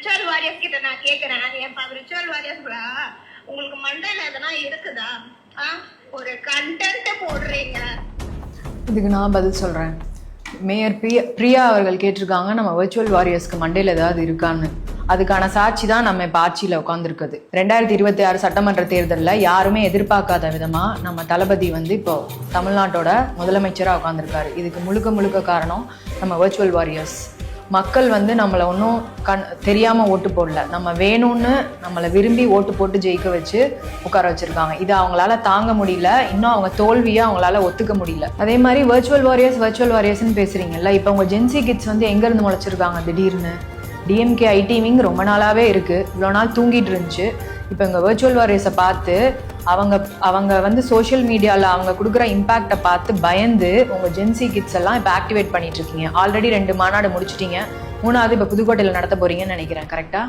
Virtual warriors கிட்ட நான் கேக்குறேன், ஏன்பா விர்ச்சுவல் வாரியர்ஸ்களா உங்களுக்கு மண்டையில எதனா இருக்குதா? ஒரு கண்டென்ட் போடுறீங்க. இதுக்கு நான் பதில் சொல்றேன். மேயர் பிரியா அவர்கள் கேட்டிருக்காங்க, நம்ம விர்ச்சுவல் வாரியர்ஸ்க்கு மண்டையில் ஏதாவது இருக்கான்னு. அதுக்கான சாட்சி தான் நம்ம இப்போ ஆட்சியில் உட்காந்துருக்குது. 2026 சட்டமன்ற தேர்தலில் யாருமே எதிர்பார்க்காத விதமாக நம்ம தளபதி வந்து இப்போ தமிழ்நாட்டோட முதலமைச்சராக உட்காந்துருக்காரு. இதுக்கு முழுக்க காரணம் நம்ம விர்ச்சுவல் வாரியர்ஸ். மக்கள் வந்து நம்மளை ஒன்றும் தெரியாமல் ஓட்டு போடல, நம்ம வேணும்னு நம்மளை விரும்பி ஓட்டு போட்டு ஜெயிக்க வச்சு உட்கார வச்சுருக்காங்க. இது அவங்களால தாங்க முடியல, இன்னும் அவங்க தோல்வியை அவங்களால ஒத்துக்க முடியல. அதே மாதிரி விர்ச்சுவல் வாரியர்ஸ்ன்னு பேசுகிறீங்கல்ல, இப்போ உங்கள் ஜென்சி கிட்ஸ் வந்து எங்கேருந்து முளைச்சிருக்காங்க திடீர்னு? டிஎம்கே ஐடி விங் ரொம்ப நாளாகவே இருக்குது, இவ்வளோ நாள் தூங்கிட்டு இருந்துச்சு. இப்போ இங்கே விர்ச்சுவல் வாரியர்ஸை பார்த்து அவங்க வந்து சோஷியல் மீடியாவில் அவங்க கொடுக்குற இம்பேக்டை பார்த்து பயந்து உங்கள் ஜென்சி கிட்ஸ் எல்லாம் இப்போ ஆக்டிவேட் பண்ணிட்டு இருக்கீங்க. ஆல்ரெடி 2 மாநாடு முடிச்சிட்டீங்க, 3வது இப்போ புதுக்கோட்டையில் நடத்த போறீங்கன்னு நினைக்கிறேன். கரெக்டா?